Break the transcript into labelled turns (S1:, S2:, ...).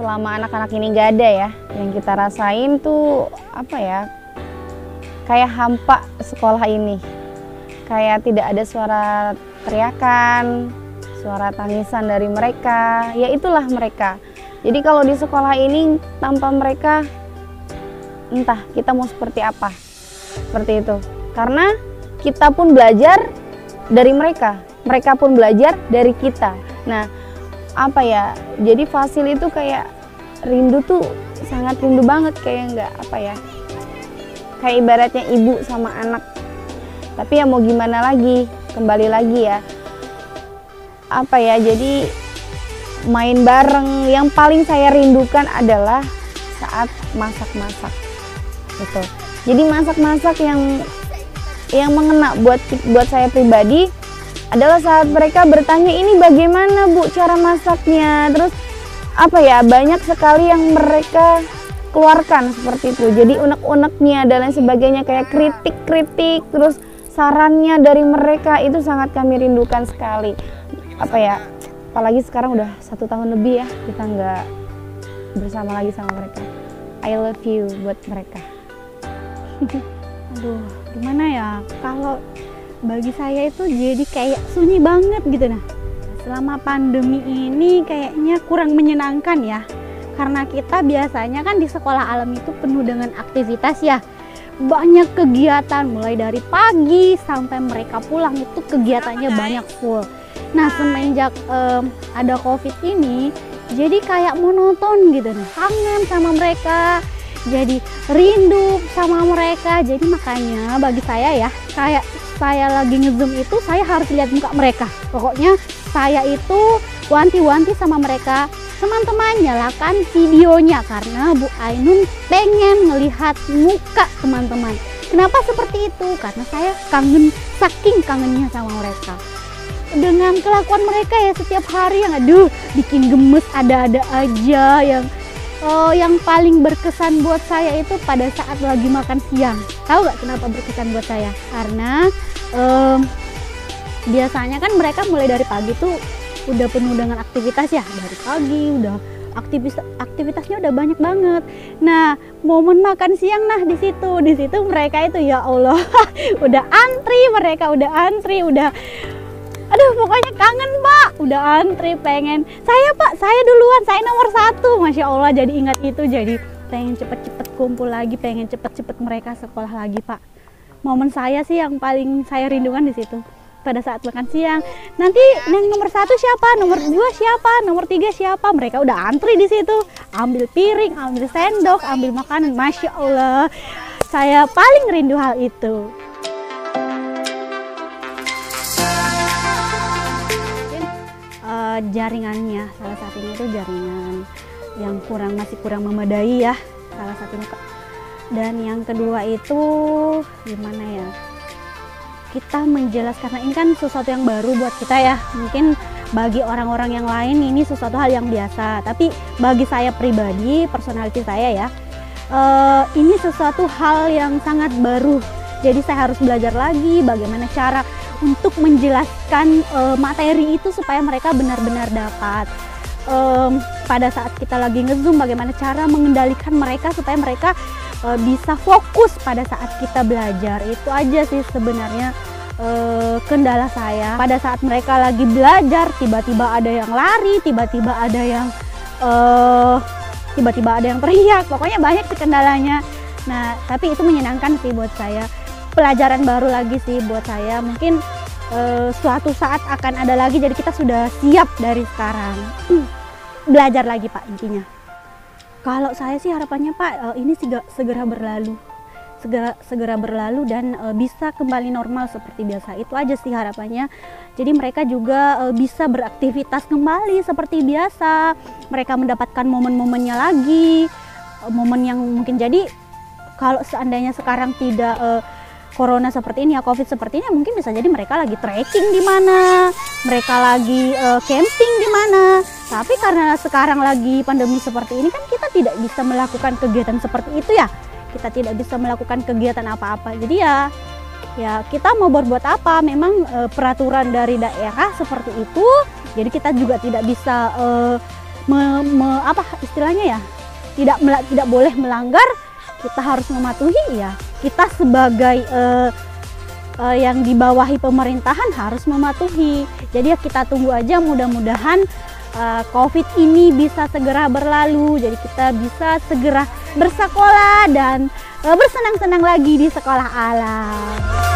S1: selama anak-anak ini gak ada ya, yang kita rasain tuh apa ya, kayak hampa sekolah ini. Kayak tidak ada suara teriakan, suara tangisan dari mereka, ya itulah mereka. Jadi kalau di sekolah ini tanpa mereka, entah kita mau seperti apa, seperti itu. Karena kita pun belajar dari mereka, mereka pun belajar dari kita. Nah, apa ya, jadi Fasil itu kayak rindu tuh, sangat rindu banget, kayak nggak apa ya, kayak ibaratnya ibu sama anak. Tapi ya mau gimana lagi, kembali lagi ya, apa ya, jadi main bareng. Yang paling saya rindukan adalah saat masak-masak gitu. Jadi masak-masak yang mengena buat saya pribadi adalah saat mereka bertanya, ini bagaimana Bu cara masaknya, terus apa ya, banyak sekali yang mereka keluarkan seperti itu. Jadi unek-uneknya dan lain sebagainya, kayak kritik-kritik, terus sarannya dari mereka itu sangat kami rindukan sekali. Apa ya, apalagi sekarang udah 1 tahun lebih ya kita nggak bersama lagi sama mereka. I love you buat mereka.
S2: Aduh, gimana ya, kalau bagi saya itu jadi kayak sunyi banget gitu. Nah, selama pandemi ini kayaknya kurang menyenangkan ya, karena kita biasanya kan di sekolah alam itu penuh dengan aktivitas ya, banyak kegiatan mulai dari pagi sampai mereka pulang itu kegiatannya banyak full. Nah, semenjak ada COVID ini jadi kayak monoton gitu nih, kangen sama mereka, jadi rindu sama mereka. Jadi makanya bagi saya ya, kayak saya lagi nge-zoom itu saya harus lihat muka mereka. Pokoknya saya itu wanti-wanti sama mereka, teman-teman nyalakan videonya karena Bu Ainun pengen ngelihat muka teman-teman. Kenapa seperti itu? Karena saya kangen, saking kangennya sama mereka. Dengan kelakuan mereka ya setiap hari yang aduh bikin gemes, ada-ada aja. Yang paling berkesan buat saya itu pada saat lagi makan siang. Tahu nggak kenapa berkesan buat saya? Karena biasanya kan mereka mulai dari pagi tuh udah penuh dengan aktivitas ya, dari pagi udah aktivitasnya udah banyak banget. Nah, momen makan siang, nah di situ mereka itu ya Allah udah antri, udah aduh pokoknya kangen Pak, udah antri pengen saya Pak, saya duluan, saya nomor 1. Masya Allah, jadi ingat itu, jadi pengen cepet-cepet kumpul lagi, pengen cepet-cepet mereka sekolah lagi Pak. Momen saya sih yang paling saya rindukan di situ. Pada saat makan siang, nanti yang nomor 1 siapa, nomor 2 siapa, nomor 3 siapa, mereka udah antri di situ, ambil piring, ambil sendok, ambil makanan. Masya Allah, saya paling rindu hal itu. Jaringannya, salah satunya itu jaringan yang masih kurang memadai ya, salah satunya. Dan yang kedua itu gimana ya, kita menjelaskan, ini kan sesuatu yang baru buat kita ya. Mungkin bagi orang-orang yang lain ini sesuatu hal yang biasa, tapi bagi saya pribadi, personality saya ya, ini sesuatu hal yang sangat baru. Jadi saya harus belajar lagi bagaimana cara untuk menjelaskan materi itu supaya mereka benar-benar dapat. Pada saat kita lagi nge-zoom, bagaimana cara mengendalikan mereka supaya mereka bisa fokus pada saat kita belajar. Itu aja sih sebenarnya kendala saya. Pada saat mereka lagi belajar, tiba-tiba ada yang lari, tiba-tiba ada yang teriak, pokoknya banyak sih kendalanya. Nah, tapi itu menyenangkan sih buat saya. Pelajaran baru lagi sih buat saya. Mungkin suatu saat akan ada lagi, jadi kita sudah siap dari sekarang. Belajar lagi Pak, intinya. Kalau saya sih harapannya Pak, ini segera berlalu dan bisa kembali normal seperti biasa. Itu aja sih harapannya. Jadi mereka juga bisa beraktivitas kembali seperti biasa. Mereka mendapatkan momen-momennya lagi, momen yang mungkin, jadi kalau seandainya sekarang tidak corona seperti ini ya, covid seperti ini, mungkin bisa jadi mereka lagi trekking di mana, mereka lagi camping di mana. Tapi karena sekarang lagi pandemi seperti ini kan kita tidak bisa melakukan kegiatan seperti itu ya. Kita tidak bisa melakukan kegiatan apa-apa. Jadi ya kita mau berbuat apa, memang peraturan dari daerah seperti itu. Jadi kita juga tidak bisa apa istilahnya ya, tidak boleh melanggar, kita harus mematuhi ya. Kita sebagai yang di bawahi pemerintahan harus mematuhi. Jadi ya kita tunggu aja, mudah-mudahan COVID ini bisa segera berlalu, jadi kita bisa segera bersekolah dan bersenang-senang lagi di sekolah alam.